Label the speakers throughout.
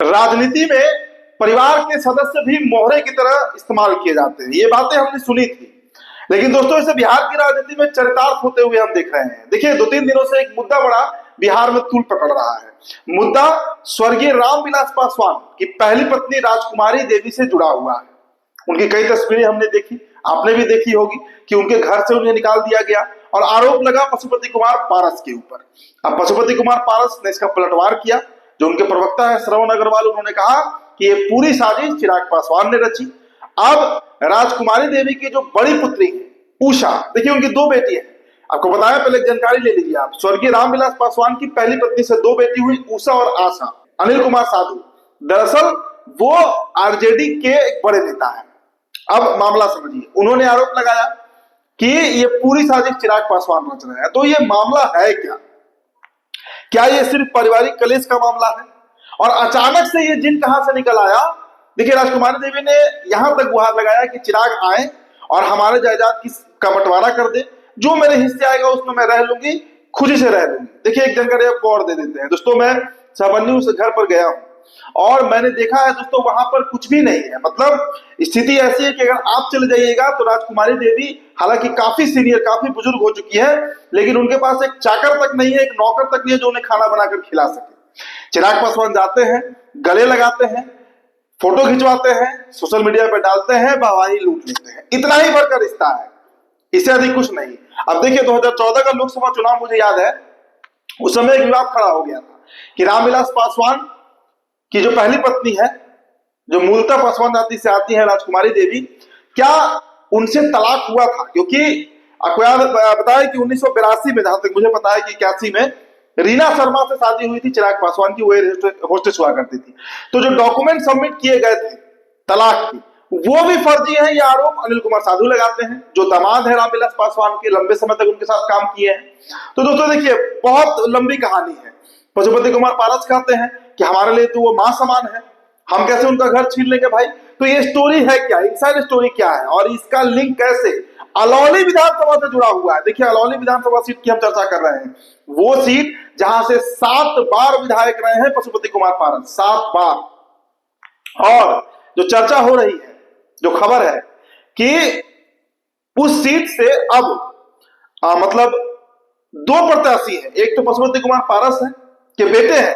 Speaker 1: राजनीति में परिवार के सदस्य भी मोहरे की तरह इस्तेमाल किए जाते हैं, ये बातें हमने सुनी थी। लेकिन दोस्तों, इसे बिहार की राजनीति में चरितार्थ होते हुए हम देख रहे हैं। देखिए, 2-3 दिनों से एक मुद्दा बड़ा बिहार में तूल पकड़ रहा है। मुद्दा स्वर्गीय रामविलास पासवान की पहली पत्नी राजकुमारी देवी से जुड़ा हुआ है। उनकी कई तस्वीरें हमने देखी, आपने भी देखी होगी कि उनके घर से उन्हें निकाल दिया गया और आरोप लगा पशुपति कुमार पारस के ऊपर। अब पशुपति कुमार पारस ने इसका पलटवार किया। जो उनके प्रवक्ता है श्रवण अग्रवाल, उन्होंने कहा कि ये पूरी साजिश चिराग पासवान ने रची। अब राजकुमारी देवी की जो बड़ी पुत्री है उषा, देखिए उनकी 2 बेटी है। आपको बताया, पहले जानकारी ले लीजिए आप। स्वर्गीय रामविलास पासवान की पहली पत्नी से 2 बेटी हुई, उषा और आशा। अनिल कुमार साधु दरअसल वो आरजेडी के एक बड़े नेता है। अब मामला समझिए, उन्होंने आरोप लगाया कि ये पूरी साजिश चिराग पासवान रच रहे हैं। तो ये मामला है क्या ये सिर्फ पारिवारिक कलेश का मामला है? और अचानक से ये जिन कहां से निकल आया? देखिए, राजकुमारी देवी ने यहां तक गुहार लगाया कि चिराग आए और हमारे जायदाद का बंटवारा कर दे, जो मेरे हिस्से आएगा उसमें मैं रह लूंगी, खुशी से रह लूंगी। देखिए, एक जानकारी आपको और दे देते हैं दोस्तों। मैं साबन्नी उस घर पर गया हूं और मैंने देखा है दोस्तों, वहां पर कुछ भी नहीं है। मतलब स्थिति ऐसी है कि अगर आप चले जाइएगा तो राजकुमारी देवी हालांकि काफी सीनियर, काफी बुजुर्ग हो चुकी है, लेकिन उनके पास एक चाकर तक नहीं है, एक नौकर तक नहीं है जो उन्हें खाना बनाकर खिला सके। चिराग पासवान जाते हैं, गले लगाते हैं, फोटो खिंचवाते हैं, सोशल मीडिया पर डालते हैं, वाहवाही लूट लेते हैं। इतना ही भर का रिश्ता है, इससे अधिक कुछ नहीं। अब देखिए, 2014 का लोकसभा चुनाव मुझे याद है, उस समय एक विवाद खड़ा हो गया था कि रामविलास पासवान की जो पहली पत्नी है, जो मूलतः पासवान जाति से आती है, राजकुमारी देवी, क्या उनसे तलाक हुआ था? क्योंकि आपको याद बताया कि 1982 में, जहां तक मुझे पता है कि 81 में रीना शर्मा से शादी हुई थी चिराग पासवान की, वो होस्टेस हुआ करती थी। तो जो डॉक्यूमेंट सबमिट किए गए थे तलाक की, वो भी फर्जी है, ये आरोप अनिल कुमार साधु लगाते हैं, जो दामाद है रामविलास पासवान के, लंबे समय तक उनके साथ काम किए हैं। तो दोस्तों देखिए, बहुत लंबी कहानी है। पशुपति कुमार पारस कहते हैं कि हमारे लिए तो वो मां समान है, हम कैसे उनका घर छीन लेंगे भाई? तो ये स्टोरी है क्या, इनसाइड स्टोरी क्या है और इसका लिंक कैसे अलौली विधानसभा से जुड़ा हुआ है? देखिए, अलौली विधानसभा सीट की हम चर्चा कर रहे हैं, वो सीट जहां से 7 बार विधायक रहे हैं पशुपति कुमार पारस, 7 बार। और जो चर्चा हो रही है, जो खबर है कि उस सीट से अब मतलब 2 प्रत्याशी हैं। एक तो पशुपति कुमार पारस है के बेटे हैं,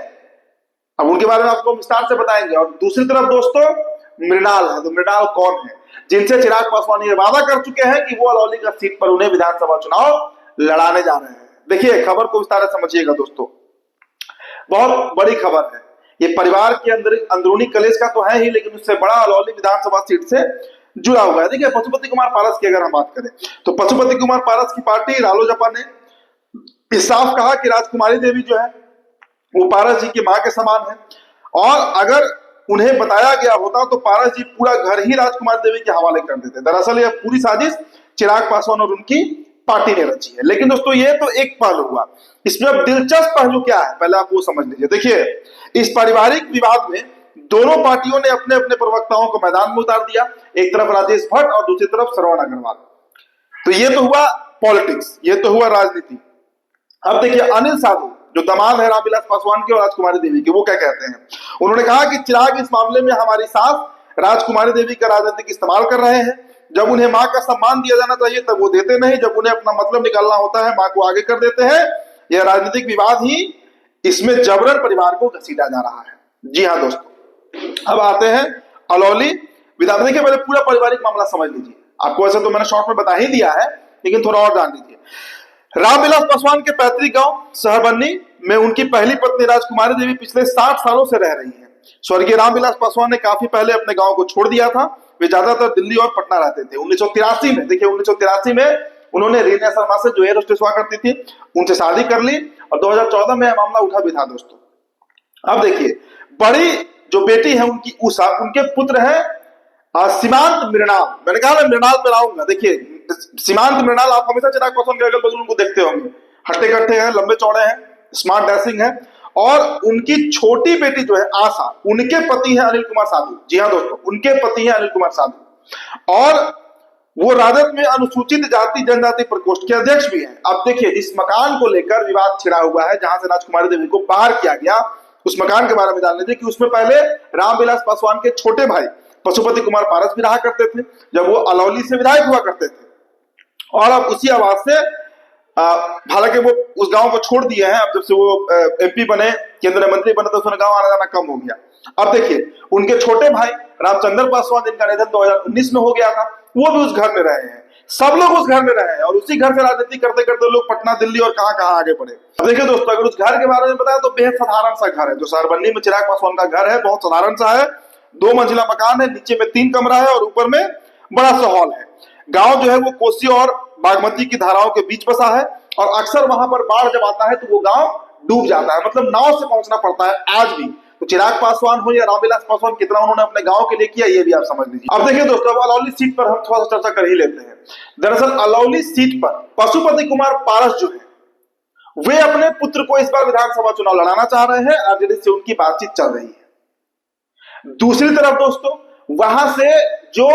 Speaker 1: अब उनके बारे में आपको विस्तार से बताएंगे। और दूसरी तरफ दोस्तों मृणाल है। तो मृणाल कौन है? जिनसे चिराग पासवान ये वादा कर चुके हैं कि वो अलौली का सीट पर उन्हें विधानसभा चुनाव लड़ाने जा रहे हैं। देखिए, खबर को विस्तार से समझिएगा दोस्तों, बहुत बड़ी खबर है। ये परिवार के अंदर अंदरूनी कलेश का तो है ही, लेकिन उससे बड़ा अलौली विधानसभा सीट से जुड़ा हुआ है। देखिए, पशुपति कुमार पारस की अगर हम बात करें तो पशुपति कुमार पारस की पार्टी रालोजपा ने साफ कहा कि राजकुमारी देवी जो है वो पारस जी की मां के समान है, और अगर उन्हें बताया गया होता तो पारस जी पूरा घर ही राजकुमारी देवी के हवाले कर देते। दरअसल यह पूरी साजिश चिराग पासवान और उनकी पार्टी ने रची है। लेकिन दोस्तों, ये तो एक पहलू हुआ, इसमें अब दिलचस्प पहलू क्या है पहले आप वो समझ लीजिए। देखिए, इस पारिवारिक विवाद में दोनों पार्टियों ने अपने अपने प्रवक्ताओं को मैदान में उतार दिया, एक तरफ राजेश भट्ट और दूसरी तरफ श्रवण अग्रवाल। तो ये तो हुआ पॉलिटिक्स, ये तो हुआ राजनीति। अब देखिए, अनिल साधु जो दामाद है रामविलास पासवान के और राजकुमारी देवी के, वो क्या कहते हैं? उन्होंने कहा कि चिराग इस मामले में हमारी सास राजकुमारी देवी का राजनीतिक इस्तेमाल कर रहे हैं। जब उन्हें मां का सम्मान दिया जाना चाहिए तब वो देते नहीं, जब उन्हें अपना मतलब निकालना होता है मां को आगे कर देते हैं। यह राजनीतिक विवाद ही, इसमें जबरन परिवार को घसीटा जा रहा है। जी हाँ दोस्तों, अब आते हैं अलौली विधान। देखिए, पहले पूरा पारिवारिक मामला समझ लीजिए। आपको ऐसा तो मैंने शॉर्ट में बता ही दिया है, लेकिन थोड़ा और जान लीजिए। रामविलास पासवान के पैतृक गांव सहरबन्नी में उनकी पहली पत्नी राजकुमारी देवी पिछले 60 सालों से रह रही हैं। स्वर्गीय रामविलास पासवान ने काफी पहले अपने गांव को छोड़ दिया था। वे ज्यादातर दिल्ली और पटना रहते थे। 1983 में, देखिए 1983 में उन्होंने रीना शर्मा से जो एयर होस्टेस हुआ करती थी उनसे शादी कर ली, और 2014 में मामला उठा भी था दोस्तों। अब देखिए, बड़ी जो बेटी है उनकी उषा, उनके पुत्र है सीमांत मृणाल। मैंने कहा ना मृणाल पर आऊंगा। देखिए, सीमांत मृणाल, आप हमेशा चिराग पासवान के अगल बगल उनको देखते होंगे, हट्टे कट्टे हैं, लंबे चौड़े हैं, स्मार्ट डैशिंग है। और उनकी छोटी बेटी जो है आशा, उनके पति है अनिल कुमार साधु। जी हाँ दोस्तों, उनके पति है अनिल कुमार साधु, और वो राजद में अनुसूचित जाति जनजाति प्रकोष्ठ के अध्यक्ष भी हैं। अब देखिए, जिस मकान को लेकर विवाद छिड़ा हुआ है, जहां से राजकुमारी देवी को बाहर किया गया, उस मकान के बारे में जान लीजिए कि उसमें पहले रामविलास पासवान के छोटे भाई पशुपति कुमार पारस भी रहा करते थे जब वो अलौली से विधायक हुआ करते थे। और अब उसी आवाज से हालांकि वो उस गांव को छोड़ दिए हैं, अब जब से वो एमपी बने, केंद्रीय मंत्री बने, तो उसमें गांव आना जाना कम हो गया। अब देखिए उनके छोटे भाई रामचंद्र पासवान जिनका निधन 2019 में हो गया था, वो भी उस घर में रहे हैं। सब लोग उस घर में रहे हैं और उसी घर से राजनीति करते करते लोग पटना, दिल्ली और कहां कहां आगे बढ़े। अब देखिए दोस्तों, अगर उस घर के बारे में बताया तो बेहद साधारण सा घर है। जो सहरबन्नी में चिराग पासवान का घर है बहुत साधारण सा है, 2 मंजिला मकान है, नीचे में 3 कमरा है और ऊपर में बड़ा सा हॉल है। गांव जो है वो कोसी और बागमती की धाराओं के बीच बसा है और अक्सर वहां पर बाढ़ जब आता है तो वो गांव डूब जाता है, मतलब नाव से पहुंचना पड़ता है आज भी। तो चिराग पासवान हो या रामविलास पासवान, कितना उन्होंने अपने गांव के लिए किया ये भी आप समझ लीजिए। अब देखिए दोस्तों, अलौली सीट पर हम थोड़ा सा चर्चा कर ही लेते हैं। दरअसल अलौली सीट पर पशुपति कुमार पारस जो है वे अपने पुत्र को इस बार विधानसभा चुनाव लड़ाना चाह रहे हैं, आरजेडी से उनकी बातचीत चल रही है। दूसरी तरफ दोस्तों, वहां से जो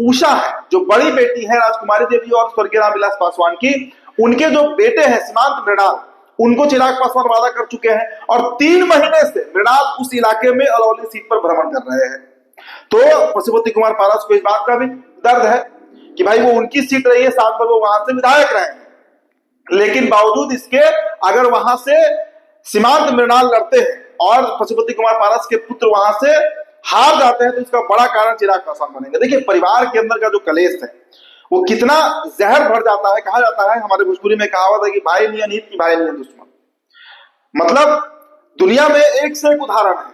Speaker 1: उषा है, जो बड़ी बेटी है राजकुमारी देवी और स्वर्गीय रामविलास पासवान की, उनके जो बेटे हैं सीमांत मृणाल, उनको चिराग पासवान वादा कर चुके हैं और 3 महीने से मृणाल उस इलाके में अलौली सीट पर भ्रमण कर रहे हैं। तो पशुपति कुमार पारस को इस बात का भी दर्द है कि भाई वो उनकी सीट रही है, 7 बार वो वहां से विधायक रहे हैं, लेकिन बावजूद इसके अगर वहां से सीमांत मृणाल लड़ते हैं और पशुपति कुमार पारस के पुत्र वहां से हार जाते हैं तो इसका बड़ा कारण चिराग पासवान बनेंगे। देखिए परिवार के अंदर का जो कलेश है वो कितना जहर भर जाता है। कहा जाता है, हमारे भोजपुरी में कहावत है कि भाई नियन हित की भाई नियन दुश्मन। मतलब दुनिया में एक से एक उदाहरण है।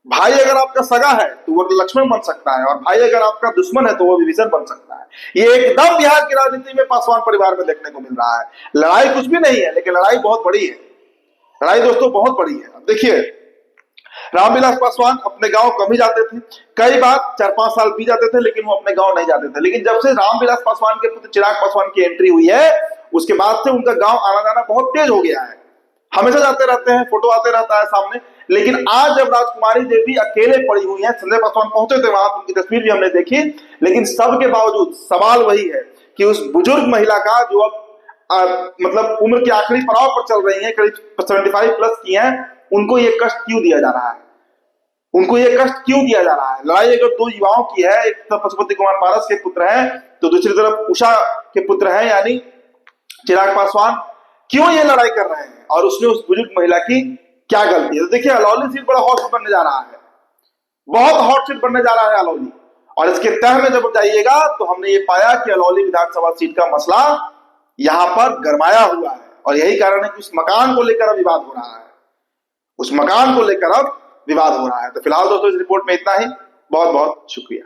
Speaker 1: भाई अगर आपका सगा है तो वो लक्ष्मण बन सकता है और भाई अगर आपका दुश्मन है तो वो विभीषण बन सकता है। ये एकदम बिहार की राजनीति में पासवान परिवार में देखने को मिल रहा है। लड़ाई कुछ भी नहीं है, लेकिन लड़ाई बहुत बड़ी है। लड़ाई दोस्तों बहुत बड़ी है। अब देखिए रामविलास पासवान अपने गांव कम ही जाते थे, कई बार 4-5 साल बीत जाते थे, लेकिन वो अपने गांव नहीं जाते थे। लेकिन जब से रामविलास पासवान के पुत्र चिराग पासवान की एंट्री हुई है उसके बाद से उनका गांव आना जाना बहुत तेज हो गया है। हमेशा जाते रहते हैं, फोटो आते रहता है सामने। लेकिन आज जब राजकुमारी देवी अकेले पड़ी हुई है, संजय पासवान पहुंचे थे वहां, उनकी तस्वीर भी हमने देखी, लेकिन सबके बावजूद सवाल वही है कि उस बुजुर्ग महिला का जो अब मतलब उम्र के आखिरी पड़ाव पर चल रही है, करीब 75 प्लस की हैं, उनको ये कष्ट क्यों दिया जा रहा है? उनको ये कष्ट क्यों दिया जा रहा है? लड़ाई अगर 2 युवाओं की है, एक तरफ पशुपति कुमार पारस के पुत्र हैं तो दूसरी तरफ उषा के पुत्र हैं यानी चिराग पासवान, क्यों ये लड़ाई कर रहे हैं और उसमें उस बुजुर्ग महिला की क्या गलती है? तो देखिए अलौली सीट बड़ा हॉट सीट बनने जा रहा है, बहुत हॉट सीट बनने जा रहा है अलौली। और इसके तह में जब जाइएगा तो हमने ये पाया कि अलौली विधानसभा सीट का मसला यहां पर गरमाया हुआ है और यही कारण है कि उस मकान को लेकर अब विवाद हो रहा है। उस मकान को लेकर अब विवाद हो रहा है। तो फिलहाल दोस्तों इस रिपोर्ट में इतना ही। बहुत बहुत शुक्रिया।